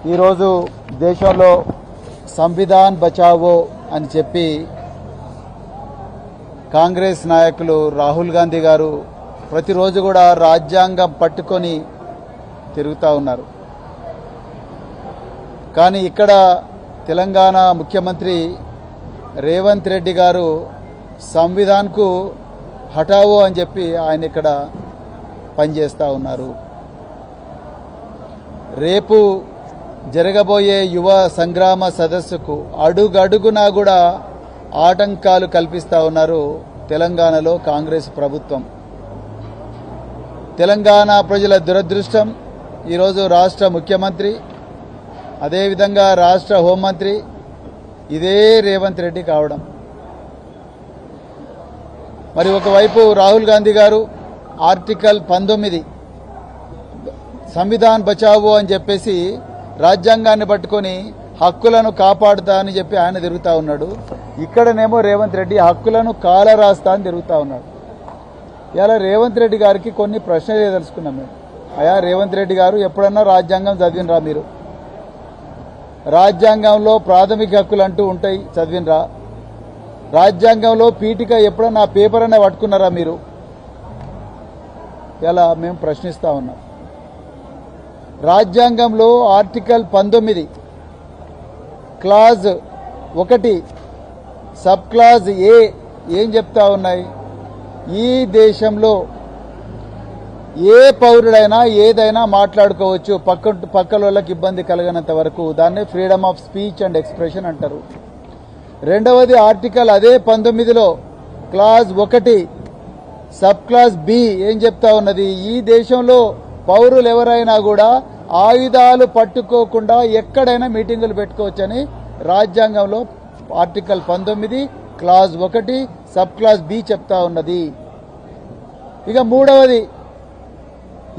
ఈరోజు దేశంలో సంవిధాన్ బచావో అని చెప్పి కాంగ్రెస్ నాయకులు రాహుల్ గాంధీ గారు ప్రతిరోజు కూడా రాజ్యాంగం పట్టుకొని తిరుగుతూ ఉన్నారు. కానీ ఇక్కడ తెలంగాణ ముఖ్యమంత్రి రేవంత్ రెడ్డి గారు సంవిధాన్కు హటావో అని చెప్పి ఆయన ఇక్కడ పనిచేస్తూ ఉన్నారు. రేపు జరగబోయే యువ సంగ్రామ సదస్సుకు అడుగడుగునా కూడా ఆటంకాలు కల్పిస్తూ ఉన్నారు తెలంగాణలో కాంగ్రెస్ ప్రభుత్వం. తెలంగాణ ప్రజల దురదృష్టం ఈరోజు రాష్ట్ర ముఖ్యమంత్రి, అదేవిధంగా రాష్ట్ర హోంమంత్రి ఇదే రేవంత్ రెడ్డి కావడం. మరి ఒకవైపు రాహుల్ గాంధీ గారు ఆర్టికల్ 19 సంవిధాన్ బచావో అని చెప్పేసి రాజ్యాంగాన్ని పట్టుకొని హక్కులను కాపాడుతా అని చెప్పి ఆయన తిరుగుతూ ఉన్నాడు. ఇక్కడనేమో రేవంత్ రెడ్డి హక్కులను కాలరాస్తా అని తిరుగుతూ ఉన్నాడు. ఇలా రేవంత్ రెడ్డి గారికి కొన్ని ప్రశ్నలు తెలుసుకున్నాం మేము. అయ్యా రేవంత్ రెడ్డి గారు ఎప్పుడన్నా రాజ్యాంగం చదివినరా? మీరు రాజ్యాంగంలో ప్రాథమిక హక్కులు అంటూ ఉంటాయి, చదివినరా? రాజ్యాంగంలో పీఠిక ఎప్పుడన్నా పేపర్ అనే పట్టుకున్నారా మీరు? ఇలా మేము ప్రశ్నిస్తూ ఉన్నాం. రాజ్యాంగంలో ఆర్టికల్ 19 క్లాజ్ 1 సబ్ క్లాజ్ ఏ ఏం చెప్తా ఉన్నాయి? ఈ దేశంలో ఏ పౌరుడైనా ఏదైనా మాట్లాడుకోవచ్చు, పక్కల వాళ్ళకి ఇబ్బంది కలగనంత వరకు. దాన్నే freedom of speech and expression అంటారు. రెండవది ఆర్టికల్ అదే 19లో క్లాజ్ 1 సబ్ క్లాజ్ బి ఏం చెప్తా ఉన్నది? ఈ దేశంలో పౌరులు ఎవరైనా కూడా ఆయుధాలు పట్టుకోకుండా ఎక్కడైనా మీటింగులు పెట్టుకోవచ్చని రాజ్యాంగంలో article 19 clause 1 sub clause B చెప్తా ఉన్నది. ఇక మూడవది,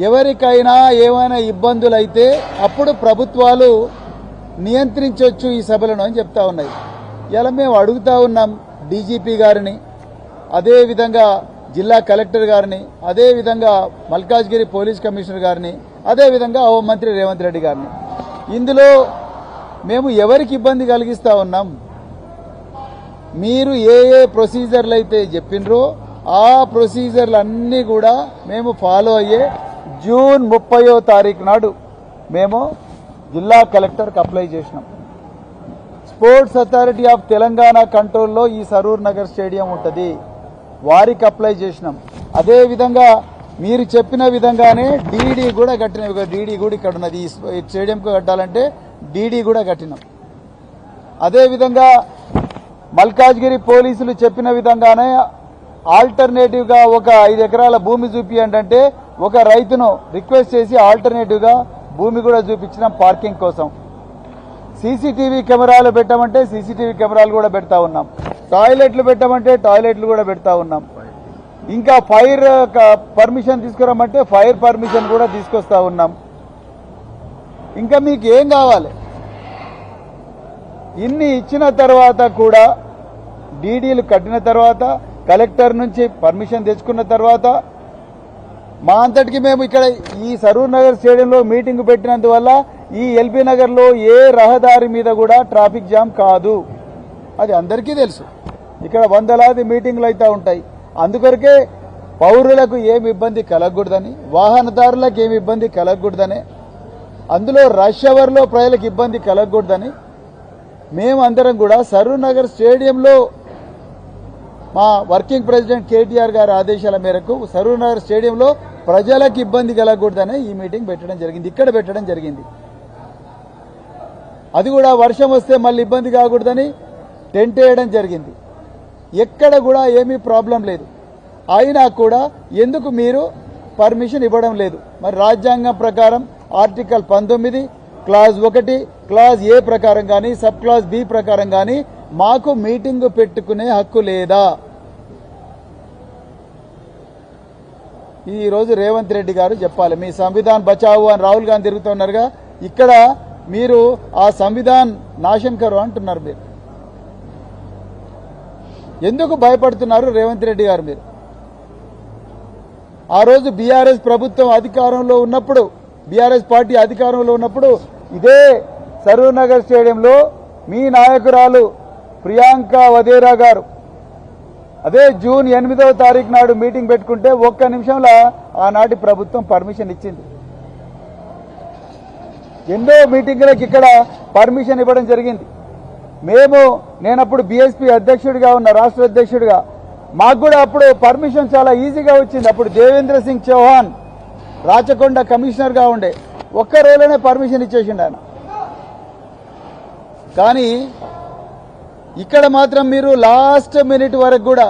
ఎవరికైనా ఏమైనా ఇబ్బందులు అయితే అప్పుడు ప్రభుత్వాలు నియంత్రించవచ్చు ఈ సభలను అని చెప్తా ఉన్నాయి. ఇలా మేము అడుగుతా ఉన్నాం డీజీపీ గారిని, అదేవిధంగా జిల్లా కలెక్టర్ గారిని, అదేవిధంగా మల్కాజ్గిరి పోలీస్ కమిషనర్ గారిని, అదేవిధంగా హోంమంత్రి రేవంత్ రెడ్డి గారిని. ఇందులో మేము ఎవరికి ఇబ్బంది కలిగిస్తా ఉన్నాం? మీరు ఏ ఏ ప్రొసీజర్లు అయితే చెప్పినరో ఆ ప్రొసీజర్లు అన్నీ కూడా మేము ఫాలో అయ్యే జూన్ 30వ తారీఖు నాడు మేము జిల్లా కలెక్టర్కి అప్లై చేసినాం. స్పోర్ట్స్ అథారిటీ ఆఫ్ తెలంగాణ కంట్రోల్లో ఈ సరూర్ నగర్ స్టేడియం ఉంటుంది, వారికి అప్లై చేసినాం. అదేవిధంగా మీరు చెప్పిన విధంగానే డీడీ కూడా కట్టినాం. డీడీ కూడా ఇక్కడ ఉన్నది, ఈ స్టేడియంకు కట్టాలంటే డీడీ కూడా కట్టినాం. అదేవిధంగా మల్కాజ్గిరి పోలీసులు చెప్పిన విధంగానే ఆల్టర్నేటివ్గా ఒక 5 ఎకరాల భూమి చూపియండి అంటే ఒక రైతును రిక్వెస్ట్ చేసి ఆల్టర్నేటివ్గా భూమి కూడా చూపించినాం పార్కింగ్ కోసం. సీసీటీవీ కెమెరాలు పెట్టమంటే సీసీటీవీ కెమెరాలు కూడా పెడతా ఉన్నాం. టాయిలెట్లు పెట్టమంటే టాయిలెట్లు కూడా పెడతా ఉన్నాం. ఇంకా ఫైర్ పర్మిషన్ తీసుకురమ్మంటే ఫైర్ పర్మిషన్ కూడా తీసుకొస్తా ఉన్నాం. ఇంకా మీకు ఏం కావాలి? ఇన్ని ఇచ్చిన తర్వాత కూడా, డీడీలు కట్టిన తర్వాత, కలెక్టర్ నుంచి పర్మిషన్ తెచ్చుకున్న తర్వాత మా అంతటికి మేము ఇక్కడ ఈ సరూర్ నగర్ స్టేడియంలో మీటింగ్ పెట్టినందువల్ల ఈ ఎల్బీ నగర్లో ఏ రహదారి మీద కూడా ట్రాఫిక్ జామ్ కాదు. అది అందరికీ తెలుసు. ఇక్కడ వందలాది మీటింగ్లు అయితే ఉంటాయి. అందుకొరకే పౌరులకు ఏమి ఇబ్బంది కలగకూడదని, వాహనదారులకు ఏమి ఇబ్బంది కలగకూడదని, అందులో రష్ అవర్లో ప్రజలకు ఇబ్బంది కలగకూడదని మేమందరం కూడా సరూర్ నగర్ స్టేడియంలో మా వర్కింగ్ ప్రెసిడెంట్ కేటీఆర్ గారి ఆదేశాల మేరకు సరూర్ నగర్ స్టేడియంలో ప్రజలకు ఇబ్బంది కలగకూడదని ఈ మీటింగ్ పెట్టడం జరిగింది, ఇక్కడ పెట్టడం జరిగింది. అది కూడా వర్షం వస్తే మళ్ళీ ఇబ్బంది కాకూడదని టెంట్ వేయడం జరిగింది. ఎక్కడ కూడా ఏమీ ప్రాబ్లం లేదు. అయినా కూడా ఎందుకు మీరు పర్మిషన్ ఇవ్వడం లేదు? మరి రాజ్యాంగం ప్రకారం ఆర్టికల్ 19 క్లాజ్ 1 క్లాజ్ ఏ ప్రకారం కానీ సబ్ క్లాజ్ బి ప్రకారం కానీ మాకు మీటింగు పెట్టుకునే హక్కు లేదా? ఈరోజు రేవంత్ రెడ్డి గారు చెప్పాలి. మీ సంవిధాన్ బచావు అని రాహుల్ గాంధీ తిరుగుతున్నారుగా, ఇక్కడ మీరు ఆ సంవిధాన్ నాశనం కరు అంటున్నారు. మీరు ఎందుకు భయపడుతున్నారు రేవంత్ రెడ్డి గారు? మీరు ఆ రోజు బీఆర్ఎస్ ప్రభుత్వం అధికారంలో ఉన్నప్పుడు, బీఆర్ఎస్ పార్టీ అధికారంలో ఉన్నప్పుడు ఇదే సరూర్ నగర్ స్టేడియంలో మీ నాయకురాలు ప్రియాంక వధేరా గారు అదే జూన్ 8వ తారీఖు నాడు మీటింగ్ పెట్టుకుంటే ఒక్క నిమిషంలో ఆనాటి ప్రభుత్వం పర్మిషన్ ఇచ్చింది. ఎన్నో మీటింగులకు ఇక్కడ పర్మిషన్ ఇవ్వడం జరిగింది. నేనప్పుడు బీఎస్పీ అధ్యక్షుడిగా ఉన్న రాష్ట్ర అధ్యక్షుడిగా మాకు కూడా అప్పుడు పర్మిషన్ చాలా ఈజీగా వచ్చింది. అప్పుడు దేవేంద్ర సింగ్ చౌహాన్ రాచకొండ కమిషనర్గా ఉండే ఒక్క రోజులోనే పర్మిషన్ ఇచ్చేసిండు ఆయన. కానీ ఇక్కడ మాత్రం మీరు లాస్ట్ మినిట్ వరకు కూడా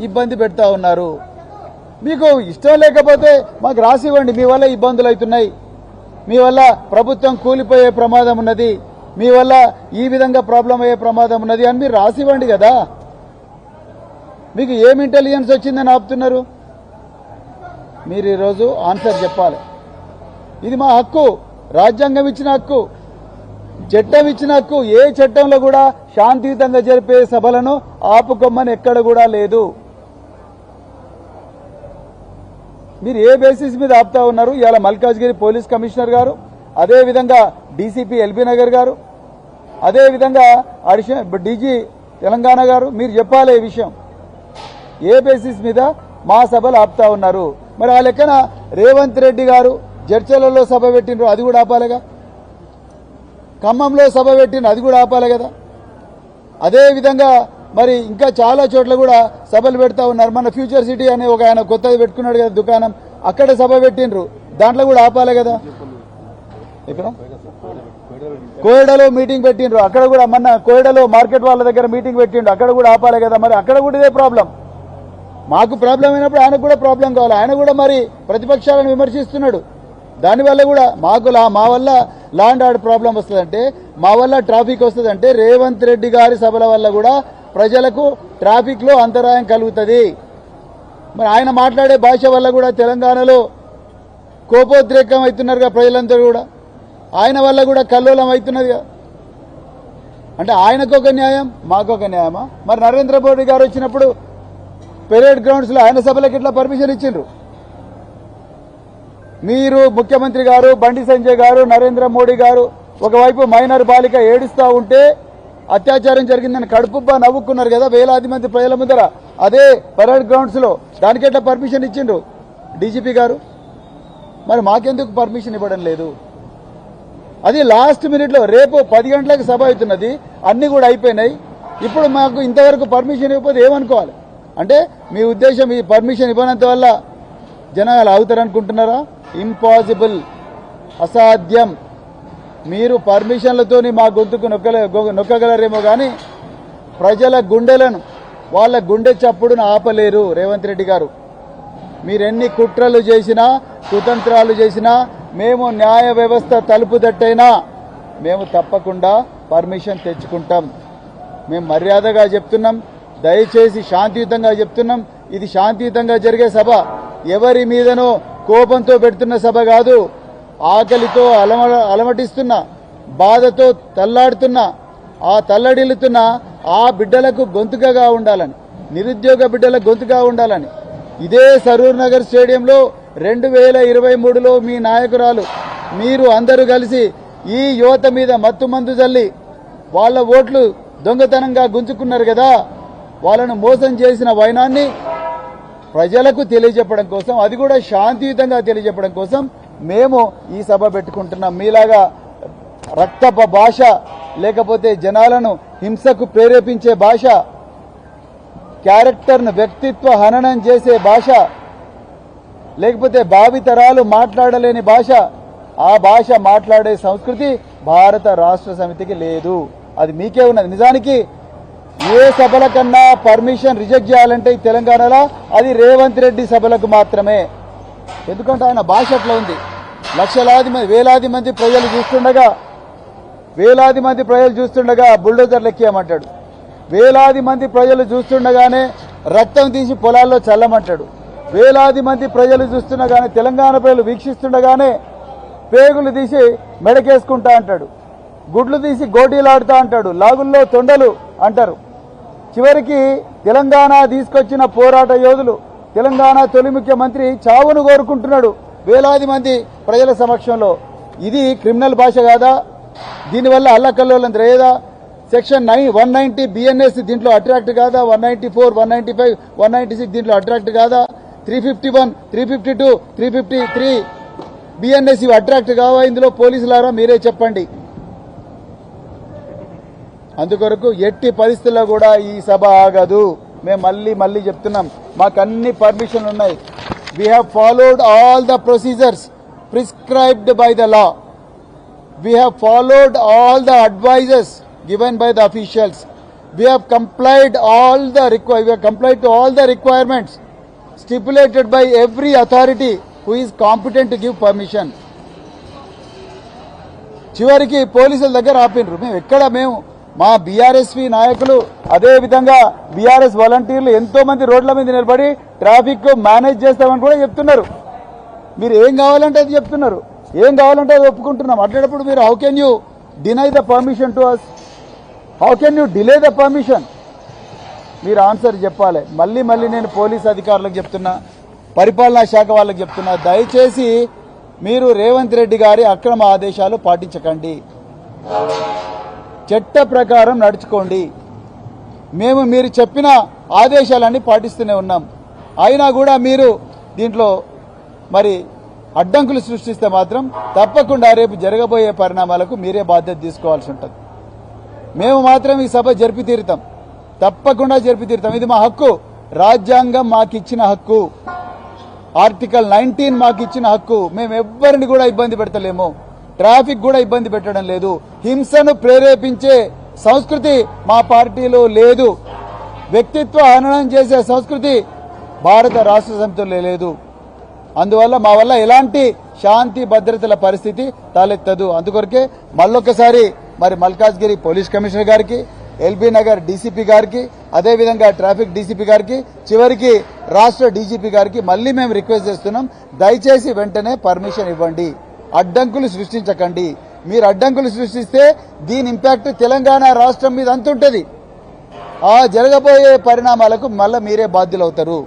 ఇబ్బంది పెడతా ఉన్నారు. మీకు ఇష్టం లేకపోతే మాకు రాసివ్వండి, మీ వల్ల ఇబ్బందులు అవుతున్నాయి, మీ వల్ల ప్రభుత్వం కూలిపోయే ప్రమాదం ఉన్నది, మీ వల్ల ఈ విధంగా ప్రాబ్లం అయ్యే ప్రమాదం ఉన్నది అని మీరు రాసివ్వండి కదా. మీకు ఏం ఇంటెలిజెన్స్ వచ్చిందని ఆపుతున్నారు? మీరు ఈరోజు ఆన్సర్ చెప్పాలి. ఇది మా హక్కు, రాజ్యాంగం ఇచ్చిన హక్కు, చట్టం ఇచ్చిన హక్కు. ఏ చట్టంలో కూడా శాంతియుతంగా జరిపే సభలను ఆపుకోమని ఎక్కడ కూడా లేదు. మీరు ఏ బేసిస్ మీద ఆపుతా ఉన్నారు? ఇవాళ మల్కాజ్గిరి పోలీస్ కమిషనర్ గారు, అదేవిధంగా డీసీపీ ఎల్బీ నగర్ గారు, అదేవిధంగా డీజీ తెలంగాణ గారు, మీరు చెప్పాలి ఈ విషయం. ఏ బేసిస్ మీద మా సభలు ఆపుతా ఉన్నారు? మరి ఆ లెక్కన రేవంత్ రెడ్డి గారు జడ్చలలో సభ పెట్టిండ్రు, అది కూడా ఆపాలిగా. ఖమ్మంలో సభ పెట్టిండ్రు, అది కూడా ఆపాలి కదా. అదేవిధంగా మరి ఇంకా చాలా చోట్ల కూడా సభలు పెడతా ఉన్నారు. మన ఫ్యూచర్ సిటీ అనే ఒక ఆయన కొత్తది పెట్టుకున్నాడు కదా దుకాణం, అక్కడ సభ పెట్టిండ్రు, దాంట్లో కూడా ఆపాలి కదా. ఇక్కడ కోయడలో మీటింగ్ పెట్టిండ్రు, అక్కడ కూడా మొన్న కోయడలో మార్కెట్ వాళ్ళ దగ్గర మీటింగ్ పెట్టిండ్రు, అక్కడ కూడా ఆపాలి కదా. మరి అక్కడ కూడా ఇదే ప్రాబ్లం. మాకు ప్రాబ్లం అయినప్పుడు ఆయనకు కూడా ప్రాబ్లం కావాలి. ఆయన కూడా మరి ప్రతిపక్షాలను విమర్శిస్తున్నాడు. దానివల్ల కూడా మా వల్ల లా అండ్ ఆర్డర్ ప్రాబ్లం వస్తుందంటే, మా వల్ల ట్రాఫిక్ వస్తుందంటే, రేవంత్ రెడ్డి గారి సభల వల్ల కూడా ప్రజలకు ట్రాఫిక్ లో అంతరాయం కలుగుతుంది. మరి ఆయన మాట్లాడే భాష వల్ల కూడా తెలంగాణలో కోపోద్రేకం అవుతున్నారుగా ప్రజలందరూ కూడా. ఆయన వల్ల కూడా కల్లోలం అవుతున్నదిగా. అంటే ఆయనకొక న్యాయం, మాకొక న్యాయమా? మరి నరేంద్ర మోడీ గారు వచ్చినప్పుడు పెరేడ్ గ్రౌండ్స్ లో ఆయన సభలకు ఇట్లా పర్మిషన్ ఇచ్చిండ్రు. మీరు ముఖ్యమంత్రి గారు, బండి సంజయ్ గారు, నరేంద్ర మోడీ గారు ఒకవైపు మైనర్ బాలిక ఏడుస్తూ ఉంటే అత్యాచారం జరిగిందని కడుపుబ్బా నవ్వుకున్నారు కదా వేలాది మంది ప్రజల ముందర, అదే పరేడ్ గ్రౌండ్స్ లో. దానికి ఎట్లా పర్మిషన్ ఇచ్చిండ్రు డీజీపీ గారు? మరి మాకెందుకు పర్మిషన్ ఇవ్వడం లేదు? అది లాస్ట్ మినిట్ లో. రేపు 10 గంటలకు సభ అవుతున్నది, అన్ని కూడా అయిపోయినాయి. ఇప్పుడు మాకు ఇంతవరకు పర్మిషన్ ఇవ్వకపోతే ఏమనుకోవాలి? అంటే మీ ఉద్దేశం ఈ పర్మిషన్ ఇవ్వనంత వల్ల జనాలు అవుతారనుకుంటున్నారా? ఇంపాసిబుల్, అసాధ్యం. మీరు పర్మిషన్లతోని మా గొంతుకు నొక్కగలరేమో కానీ ప్రజల గుండెలను, వాళ్ళ గుండె చప్పుడును ఆపలేరు రేవంత్ రెడ్డి గారు. మీరెన్ని కుట్రలు చేసినా, కుతంత్రాలు చేసినా, మేము న్యాయ వ్యవస్థ తలుపు తట్టైనా మేము తప్పకుండా పర్మిషన్ తెచ్చుకుంటాం. మేము మర్యాదగా చెప్తున్నాం, దయచేసి శాంతియుతంగా చెప్తున్నాం. ఇది శాంతియుతంగా జరిగే సభ, ఎవరి మీదనో కోపంతో పెడుతున్న సభ కాదు. ఆకలితో అలమటిస్తున్న, బాధతో తల్లాడుతున్న, ఆ తల్లడిల్లుతున్న ఆ బిడ్డలకు గొంతుకగా ఉండాలని, నిరుద్యోగ బిడ్డలకు గొంతుగా ఉండాలని. ఇదే సరూర్ నగర్ స్టేడియంలో 2023లో మీ నాయకురాలు, మీరు అందరూ కలిసి ఈ యువత మీద మత్తు మందు జల్లి వాళ్ళ ఓట్లు దొంగతనంగా గుంజుకున్నారు కదా. వాళ్ళను మోసం చేసిన వైనాన్ని ప్రజలకు తెలియజెప్పడం కోసం, అది కూడా శాంతియుతంగా తెలియజెప్పడం కోసం మేము ఈ సభ పెట్టుకుంటున్నాం. మీలాగా రక్తప భాష, లేకపోతే జనాలను హింసకు ప్రేరేపించే భాష, క్యారెక్టర్ను వ్యక్తిత్వ హననం చేసే భాష, లేకపోతే భావితరాలు మాట్లాడలేని భాష, ఆ భాష మాట్లాడే సంస్కృతి భారత రాష్ట్ర సమితికి లేదు. అది మీకే ఉన్నది. నిజానికి ఏ సభల కన్నా పర్మిషన్ రిజెక్ట్ చేయాలంటే ఈ తెలంగాణలో అది రేవంత్ రెడ్డి సభలకు మాత్రమే. ఎందుకంటే ఆయన భాష అట్లా ఉంది. లక్షలాది మంది, వేలాది మంది ప్రజలు చూస్తుండగా బుల్డోజర్లు ఎక్కియమంటాడు. వేలాది మంది ప్రజలు చూస్తుండగానే రక్తం తీసి పొలాల్లో చల్లమంటాడు. వేలాది మంది ప్రజలు చూస్తుండగానే, తెలంగాణ ప్రజలు వీక్షిస్తుండగానే పేగులు తీసి మెడకేసుకుంటా అంటాడు, గుడ్లు తీసి గోటీలాడుతా అంటాడు, లాగుల్లో తొండలు అంటారు. చివరికి తెలంగాణ తీసుకొచ్చిన పోరాట యోధులు, తెలంగాణ తొలి ముఖ్యమంత్రి చావును కోరుకుంటున్నాడు వేలాది మంది ప్రజల సమక్షంలో. ఇది క్రిమినల్ భాష కాదా? దీనివల్ల అల్లకల్లోలం లేదా సెక్షన్ 190 బిఎన్ఎస్ దీంట్లో అట్రాక్ట్ కాదా, 194, 195, 196 దీంట్లో అట్రాక్ట్ కాదా, 351, 352, 353 బిఎన్ఎస్ ఇవి అట్రాక్ట్ కావా ఇందులో? పోలీసులారా మీరే చెప్పండి. అందుకొరకు ఎట్టి పరిస్థితుల్లో కూడా ఈ సభ ఆగదు. మేము మళ్ళీ చెప్తున్నాం, మాకు అన్ని పర్మిషన్లు ఉన్నాయి. We have followed all the procedures prescribed by the law. We have followed all the advises given by the officials. We have complied to all the requirements stipulated by every authority who is competent to give permission. చివరికి పోలీసుల దగ్గర ఆపినరు. మేము మా BRSP నాయకులు అదే విధంగా BRS వాలంటీర్లు ఎంతో మంది రోడ్ల మీద నిలబడి ట్రాఫిక్ మేనేజ్ చేస్తామని కూడా చెప్తున్నారు. మీరు ఏం కావాలంటే అది చెప్తున్నారు, ఏం కావాలంటే అది ఒప్పుకుంటున్నాం. అట్లాంటప్పుడు మీరు how can you deny the permission to us? How can you delay the permission? మీరు ఆన్సర్ చెప్పాలి. మళ్ళీ నేను పోలీస్ అధికారులకు చెప్తున్నా, పరిపాలనా శాఖ వాళ్ళకి చెప్తున్నా, దయచేసి మీరు రేవంత్ రెడ్డి గారి అక్రమ ఆదేశాలు పాటించకండి, చట్ట ప్రకారం నడుచుకోండి. మేము మీరు చెప్పిన ఆదేశాలన్నీ పాటిస్తూనే ఉన్నాం. అయినా కూడా మీరు దీంట్లో మరి అడ్డంకులు సృష్టిస్తే మాత్రం తప్పకుండా రేపు జరగబోయే పరిణామాలకు మీరే బాధ్యత తీసుకోవాల్సి ఉంటుంది. మేము మాత్రం ఈ సభ జరిపి తీరుతాం, తప్పకుండా జరిపి తీరుతాం. ఇది మా హక్కు, రాజ్యాంగం మాకిచ్చిన హక్కు, ఆర్టికల్ 19 మాకిచ్చిన హక్కు. మేము ఎవ్వరిని కూడా ఇబ్బంది పెడతలేము, ట్రాఫిక్ కూడా ఇబ్బంది పెట్టడం లేదు. హింసను ప్రేరేపించే సంస్కృతి మా పార్టీలో లేదు. వ్యక్తిత్వ హననం చేసే సంస్కృతి భారత రాష్ట్ర సమితిలో లేదు. అందువల్ల మా వల్ల ఎలాంటి శాంతి భద్రతల పరిస్థితి తలెత్తదు. అందుకొరకే మళ్ళొకసారి మరి మల్కాజ్గిరి పోలీస్ కమిషనర్ గారికి, ఎల్బీ నగర్ డీసీపీ గారికి, అదేవిధంగా ట్రాఫిక్ డీసీపీ గారికి, చివరికి రాష్ట్ర డీజీపీ గారికి మళ్ళీ మేము రిక్వెస్ట్ చేస్తున్నాం, దయచేసి వెంటనే పర్మిషన్ ఇవ్వండి, అడ్డంకులు సృష్టించకండి. మీరు అడ్డంకులు సృష్టిస్తే దీని ఇంపాక్ట్ తెలంగాణ రాష్ట్రం మీద అంతుంటది. ఆ జరగబోయే పరిణామాలకు మళ్ళీ మీరే బాధ్యులవుతారు.